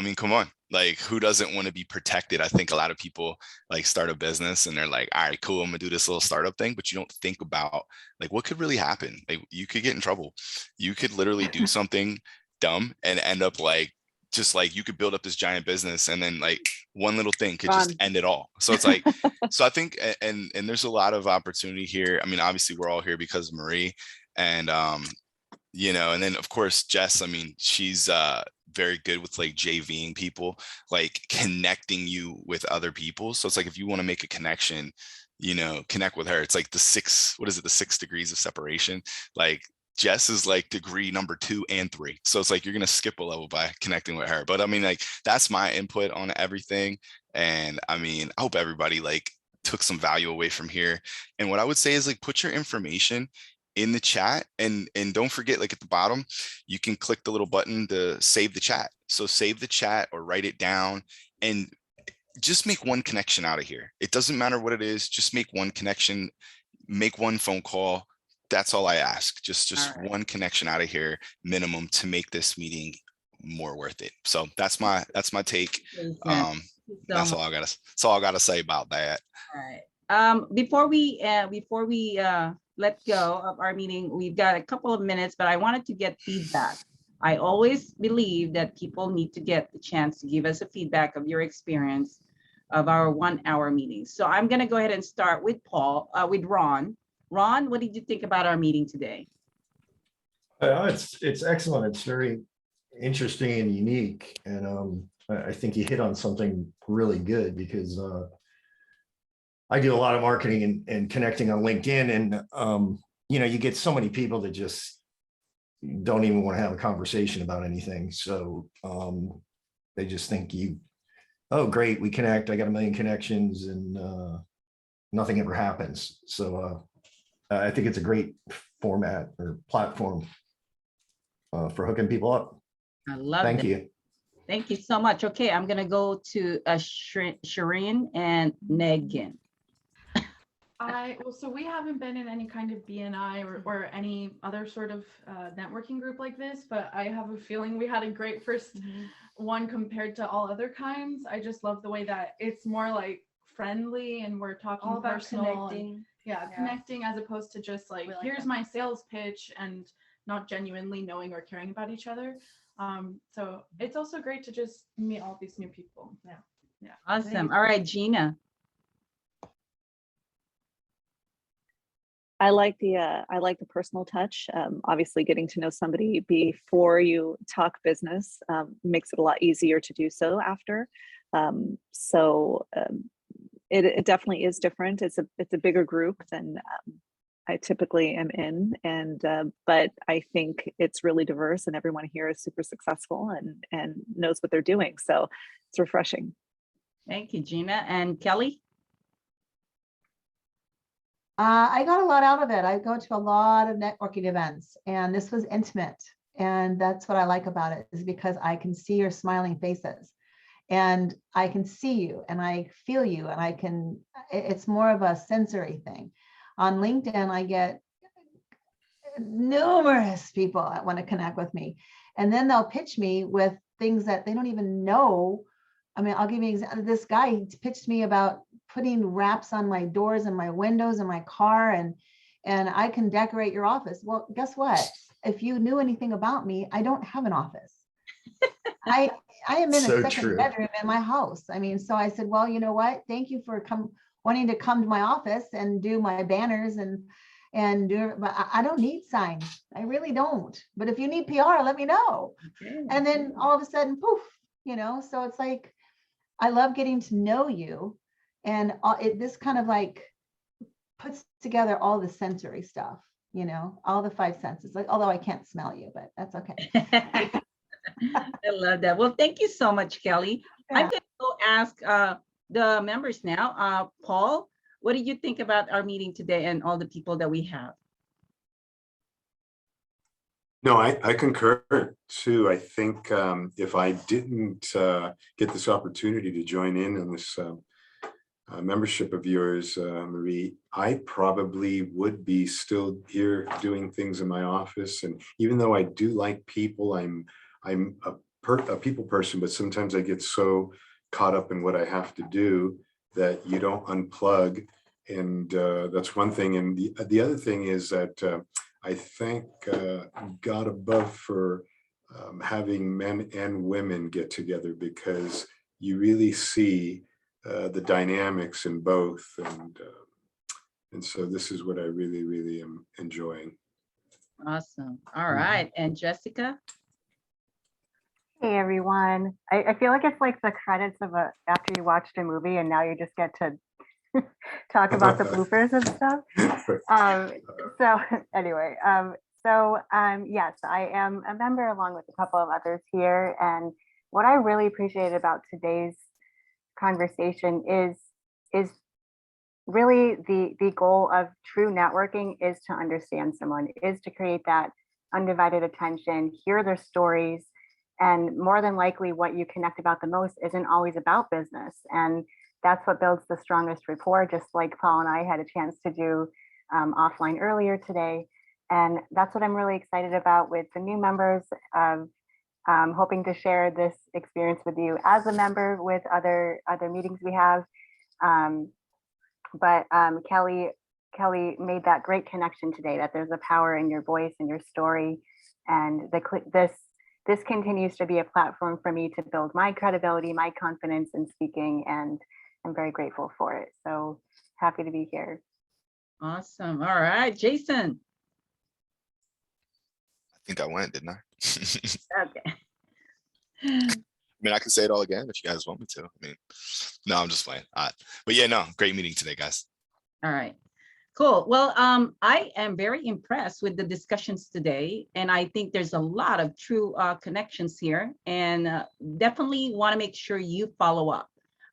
mean, come on, like, who doesn't want to be protected? I think a lot of people like start a business and they're like, all right, cool, I'm gonna do this little startup thing, but you don't think about like what could really happen. Like, you could get in trouble. You could literally do something dumb and end up like, just like, you could build up this giant business and then like one little thing could just end it all. So it's like, so I think, and there's a lot of opportunity here. I mean, obviously we're all here because of Marie, and you know, and then of course Jess, I mean, she's very good with like JVing people, like connecting you with other people. So it's like, if you want to make a connection, you know, connect with her. It's like the 6 degrees of separation. Like, Jess is like degree number 2 and 3. So it's like, you're going to skip a level by connecting with her. But I mean, like, that's my input on everything. And I mean, I hope everybody like took some value away from here. And what I would say is like, put your information in the chat, and don't forget, like at the bottom, you can click the little button to save the chat. So save the chat or write it down and just make one connection out of here. It doesn't matter what it is. Just make one connection, make one phone call. That's all I ask. Just right. One connection out of here minimum to make this meeting more worth it. So that's my take. That's all I gotta say about that. All right. Before we let go of our meeting, we've got a couple of minutes, but I wanted to get feedback. I always believe that people need to get the chance to give us a feedback of your experience of our 1-hour meetings. So I'm going to go ahead and start with with Ron. Ron, what did you think about our meeting today? It's excellent. It's very interesting and unique. And I think you hit on something really good, because I do a lot of marketing and connecting on LinkedIn, and you know, you get so many people that just don't even want to have a conversation about anything. So they just think oh, great, we connect. I got 1 million connections, and nothing ever happens. So I think it's a great format or platform for hooking people up. I love it. Thank you. Thank you so much. Okay, I'm going to go to Shireen and Nagin. So we haven't been in any kind of BNI or any other sort of networking group like this, but I have a feeling we had a great first one compared to all other kinds. I just love the way that it's more like friendly and we're talking All about personal. And, connecting. yeah, connecting as opposed to just like, We like here's that. my sales pitch and not genuinely knowing or caring about each other. So it's also great to just meet all these new people. Yeah. Awesome. All right, Gina. I like the personal touch. Obviously, getting to know somebody before you talk business makes it a lot easier to do so after. It definitely is different. It's a bigger group than I typically am in, and but I think it's really diverse, and everyone here is super successful and knows what they're doing. So it's refreshing. Thank you, Gina. And Kelly? I got a lot out of it. I go to a lot of networking events, and this was intimate. And that's what I like about it, is because I can see your smiling faces, and I can see you and I feel you, and it's more of a sensory thing. On LinkedIn, I get numerous people that want to connect with me, and then they'll pitch me with things that they don't even know. I mean, I'll give you an example. This guy pitched me about putting wraps on my doors and my windows in my car, and I can decorate your office. Well, guess what? If you knew anything about me, I don't have an office. I am in So a second true. bedroom in my house. I mean, so I said, well, you know what? Thank you for wanting to come to my office and do my banners and do, but I don't need signs. I really don't. But if you need PR, let me know. And then all of a sudden, poof, so it's like, I love getting to know you, and this kind of like puts together all the sensory stuff, all the five senses, like, although I can't smell you, but that's okay. I love that. Well, thank you so much, Kelly. I'm Yeah. going to go ask the members now. Paul, what did you think about our meeting today and all the people that we have? No, I concur too. I think if I didn't get this opportunity to join in on this membership of yours, Marie, I probably would be still here doing things in my office. And even though I do like people, I'm a people person, but sometimes I get so caught up in what I have to do that you don't unplug. And that's one thing. And the other thing is that I thank God above for having men and women get together, because you really see the dynamics in both. And so this is what I really, really am enjoying. Awesome. All right. And Jessica? Hey everyone. I feel like it's like the credits of after you watched a movie and now you just get to talk about the bloopers and stuff. So anyway, yes, I am a member along with a couple of others here. And what I really appreciated about today's conversation is really the goal of true networking is to understand someone, is to create that undivided attention, hear their stories. And more than likely what you connect about the most isn't always about business. And that's what builds the strongest rapport, just like Paul and I had a chance to do offline earlier today. And that's what I'm really excited about with the new members, of hoping to share this experience with you as a member with other meetings we have. But Kelly made that great connection today, that there's a power in your voice and your story. And this continues to be a platform for me to build my credibility, my confidence in speaking, and I'm very grateful for it. So happy to be here. Awesome. All right, Jason. I think I went, didn't I? Okay. I mean, I can say it all again if you guys want me to. I mean, no, I'm just playing. But yeah, no, great meeting today, guys. All right. Cool. Well, I am very impressed with the discussions today, and I think there's a lot of true connections here, and definitely want to make sure you follow up.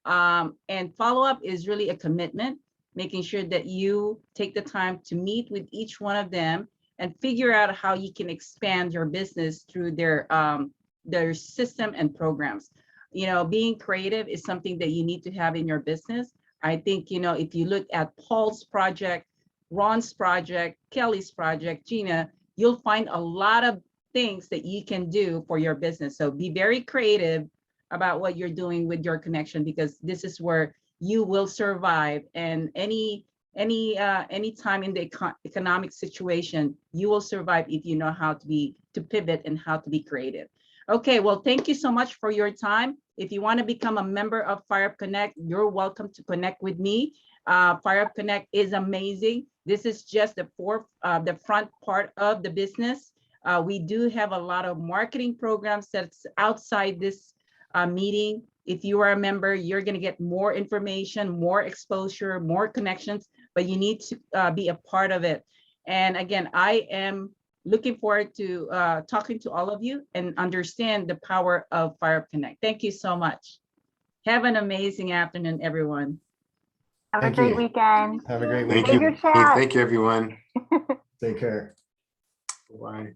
And follow up is really a commitment, making sure that you take the time to meet with each one of them and figure out how you can expand your business through their system and programs. Being creative is something that you need to have in your business. I think, if you look at Paul's project, Ron's project, Kelly's project, Gina, you'll find a lot of things that you can do for your business. So be very creative about what you're doing with your connection, because this is where you will survive. And any time in the economic situation, you will survive if you know how to pivot and how to be creative. Okay, well, thank you so much for your time. If you want to become a member of FireUp Connect, you're welcome to connect with me. FireUp Connect is amazing. This is just the front part of the business. We do have a lot of marketing programs that's outside this meeting. If you are a member, you're going to get more information, more exposure, more connections, but you need to be a part of it. And again, I am looking forward to talking to all of you and understand the power of FireUp Connect. Thank you so much. Have an amazing afternoon, everyone. Have a Thank great you. weekend. Have a great Thank weekend. Save your you. chat. Thank you, everyone. Take care. Bye.